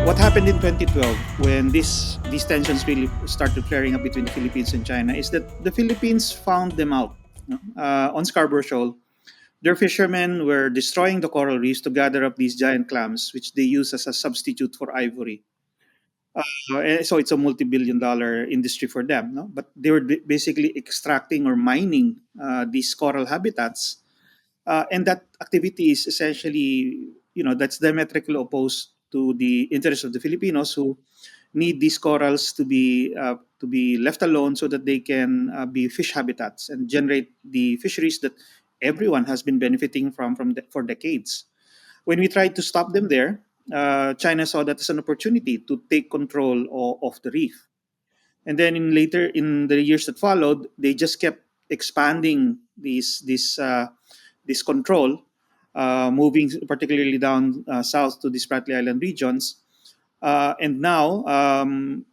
what happened in 2012 when these tensions really started flaring up between the Philippines and China is that the Philippines found them out, on Scarborough Shoal. Their fishermen were destroying the coral reefs to gather up these giant clams, which they use as a substitute for ivory. So it's a multi-billion-dollar industry for them. No? But they were basically extracting or mining these coral habitats, and that activity is essentially, that's diametrically opposed to the interests of the Filipinos who need these corals to be left alone so that they can be fish habitats and generate the fisheries that everyone has been benefiting for decades. When we tried to stop them there, China saw that as an opportunity to take control of the reef. And then later in the years that followed, they just kept expanding this control, moving particularly down south to the Spratly Island regions. And now,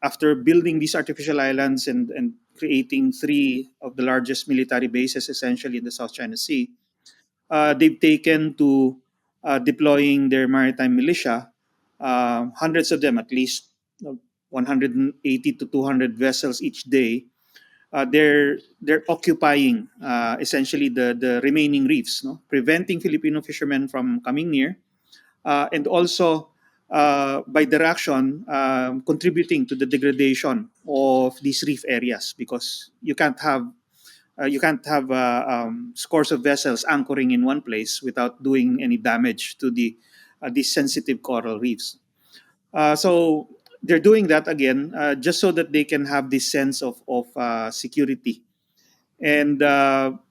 after building these artificial islands and creating three of the largest military bases essentially in the South China Sea, they've taken to deploying their maritime militia, hundreds of them at least, 180 to 200 vessels each day. They're occupying essentially the remaining reefs, no? Preventing Filipino fishermen from coming near, and also by their action contributing to the degradation of these reef areas because you can't have scores of vessels anchoring in one place without doing any damage to these sensitive coral reefs. So they're doing that again just so that they can have this sense of security. And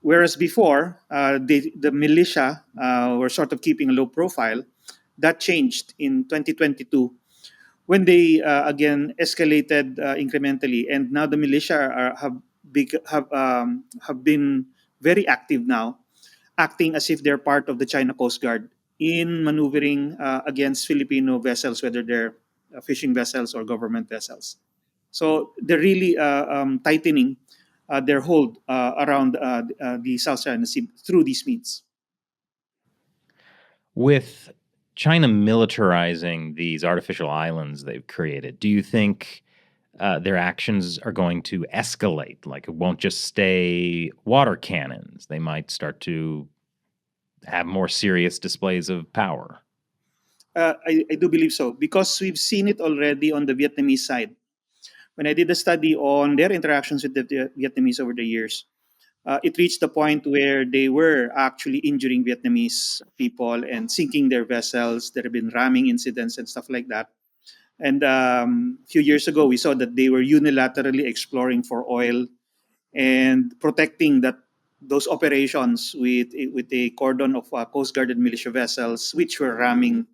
whereas before the militia were sort of keeping a low profile, that changed in 2022 when they again escalated incrementally, and now the militia have been very active now, acting as if they're part of the China Coast Guard in maneuvering against Filipino vessels, whether they're fishing vessels or government vessels. So they're really tightening their hold around the South China Sea through these means. With China militarizing these artificial islands they've created, do you think their actions are going to escalate? Like, it won't just stay water cannons. They might start to have more serious displays of power. I do believe so because we've seen it already on the Vietnamese side. When I did a study on their interactions with the Vietnamese over the years, it reached the point where they were actually injuring Vietnamese people and sinking their vessels. There have been ramming incidents and stuff like that. And a few years ago, we saw that they were unilaterally exploring for oil and protecting those operations with a cordon of Coast Guard and militia vessels, which were ramming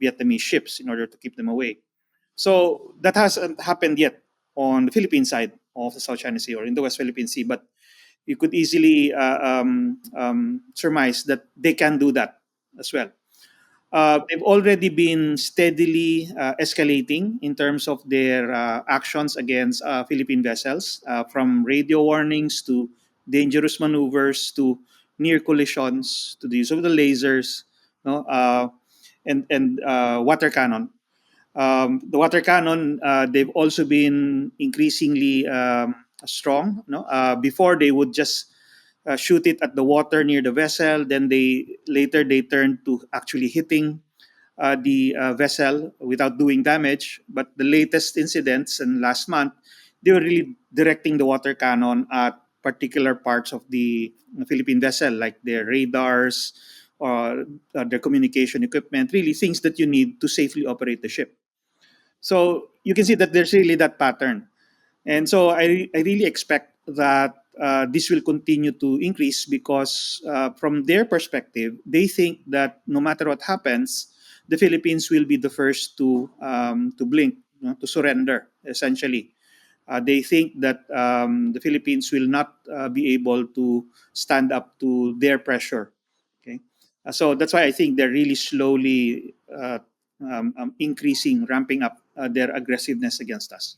Vietnamese ships in order to keep them away. So that hasn't happened yet on the Philippine side of the South China Sea or in the West Philippine Sea, but you could easily surmise that they can do that as well. They've already been steadily escalating in terms of their actions against Philippine vessels, from radio warnings to dangerous maneuvers to near collisions to the use of the lasers, no, and water cannon. The water cannon, they've also been increasingly strong. No, before they would just shoot it at the water near the vessel. Then they turned to actually hitting the vessel without doing damage. But the latest incidents and last month, they were really directing the water cannon at particular parts of the Philippine vessel, like their radars or their communication equipment, really things that you need to safely operate the ship. So you can see that there's really that pattern. And so I really expect that this will continue to increase because from their perspective, they think that no matter what happens, the Philippines will be the first to blink, to surrender, essentially. They think that the Philippines will not be able to stand up to their pressure. Okay, so that's why I think they're really slowly increasing, ramping up their aggressiveness against us.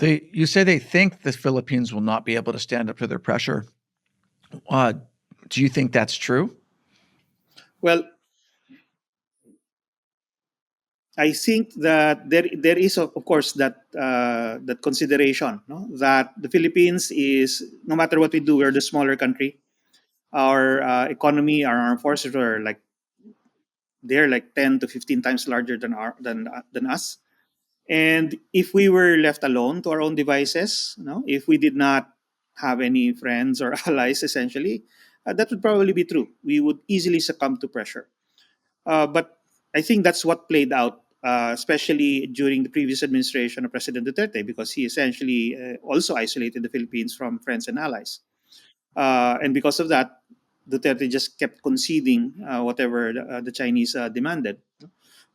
You say they think the Philippines will not be able to stand up to their pressure. Do you think that's true? Well, I think that there is of course that consideration, no? That the Philippines is, no matter what we do, we're the smaller country. Our economy, our armed forces are like, they're like 10 to 15 times larger than us. And if we were left alone to our own devices, if we did not have any friends or allies, essentially, that would probably be true. We would easily succumb to pressure. But I think that's what played out, especially during the previous administration of President Duterte, because he essentially also isolated the Philippines from friends and allies. And because of that, Duterte just kept conceding whatever the Chinese demanded.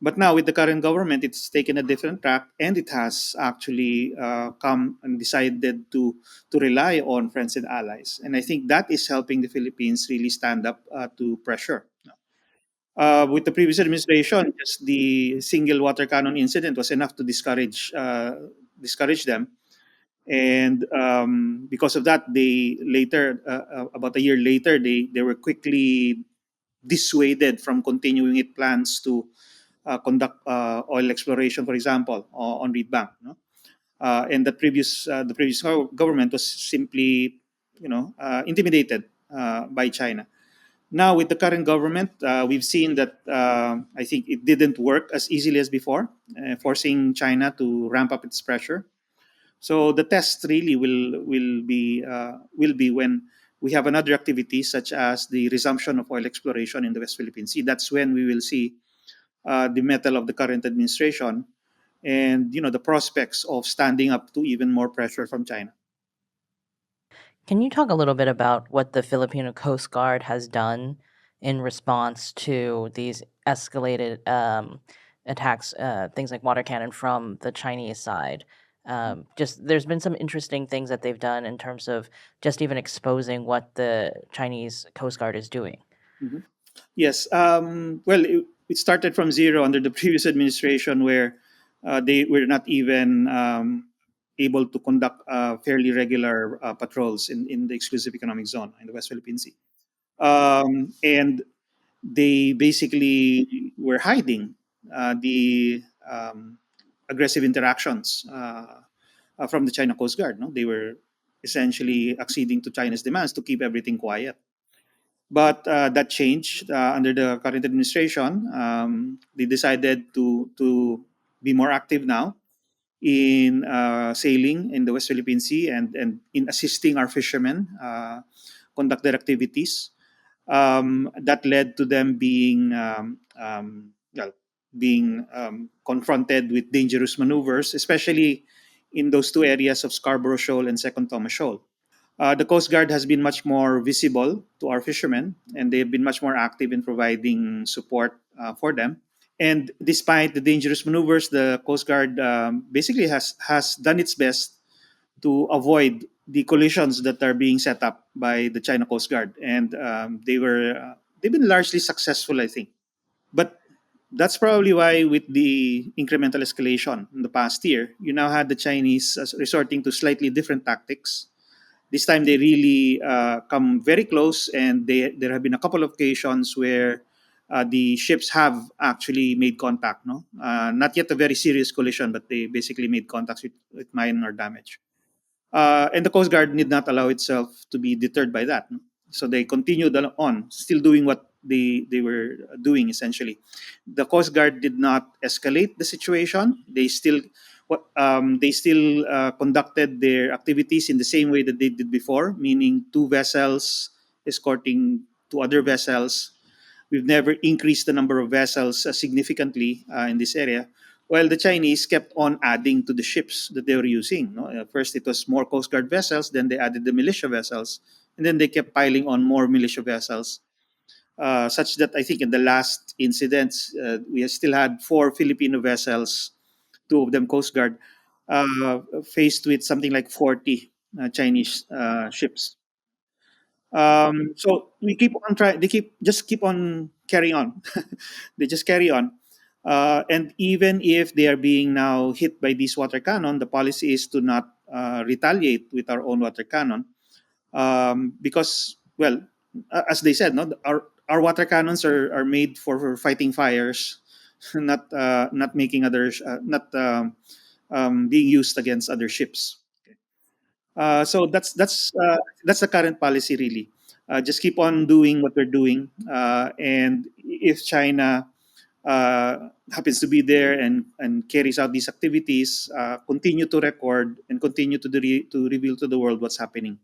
But now with the current government, it's taken a different track, and it has actually come and decided to rely on friends and allies. And I think that is helping the Philippines really stand up to pressure. With the previous administration, just the single water cannon incident was enough to discourage them. And because of that, they later, about a year later, they were quickly dissuaded from continuing its plans to conduct oil exploration, for example, on Reed Bank. No? And the previous government was simply, intimidated by China. Now, with the current government, we've seen that I think it didn't work as easily as before, forcing China to ramp up its pressure. So the test really will be when we have another activity such as the resumption of oil exploration in the West Philippine Sea. That's when we will see the mettle of the current administration, and the prospects of standing up to even more pressure from China. Can you talk a little bit about what the Filipino Coast Guard has done in response to these escalated attacks, things like water cannon from the Chinese side? Just there's been some interesting things that they've done in terms of just even exposing what the Chinese Coast Guard is doing. Mhm. Yes. Well, it started from zero under the previous administration, where they were not even able to conduct fairly regular patrols in the exclusive economic zone in the West Philippine Sea. And they basically were hiding the aggressive interactions from the China Coast Guard. No? They were essentially acceding to China's demands to keep everything quiet. But that changed under the current administration. They decided to be more active now in sailing in the West Philippine Sea, and in assisting our fishermen conduct their activities. That led to them being confronted with dangerous maneuvers, especially in those two areas of Scarborough Shoal and Second Thomas Shoal. The Coast Guard has been much more visible to our fishermen, and they've been much more active in providing support for them. And despite the dangerous maneuvers, the Coast Guard basically has done its best to avoid the collisions that are being set up by the China Coast Guard, and they've been largely successful, I think. But that's probably why, with the incremental escalation in the past year, you now had the Chinese resorting to slightly different tactics. This time they really come very close, and there have been a couple of occasions where the ships have actually made contact. No, not yet a very serious collision, but they basically made contacts with minor damage. And the Coast Guard did not allow itself to be deterred by that. No? So they continued on, still doing what they were doing essentially. The Coast Guard did not escalate the situation. They still conducted their activities in the same way that they did before, meaning two vessels escorting two other vessels. We've never increased the number of vessels significantly in this area, while the Chinese kept on adding to the ships that they were using. No? First, it was more Coast Guard vessels, then they added the militia vessels, and then they kept piling on more militia vessels, such that I think in the last incidents, we still had four Filipino vessels, two of them Coast Guard, faced with something like 40 Chinese ships. So we keep on trying. They keep on carrying on. They just carry on. And even if they are being now hit by this water cannon, the policy is to not retaliate with our own water cannon, because, well, as they said, no, our water cannons are made for fighting fires. not making others not being used against other ships. So that's the current policy really. Just keep on doing what they're doing, and if China happens to be there and carries out these activities, continue to record and continue to reveal to the world what's happening.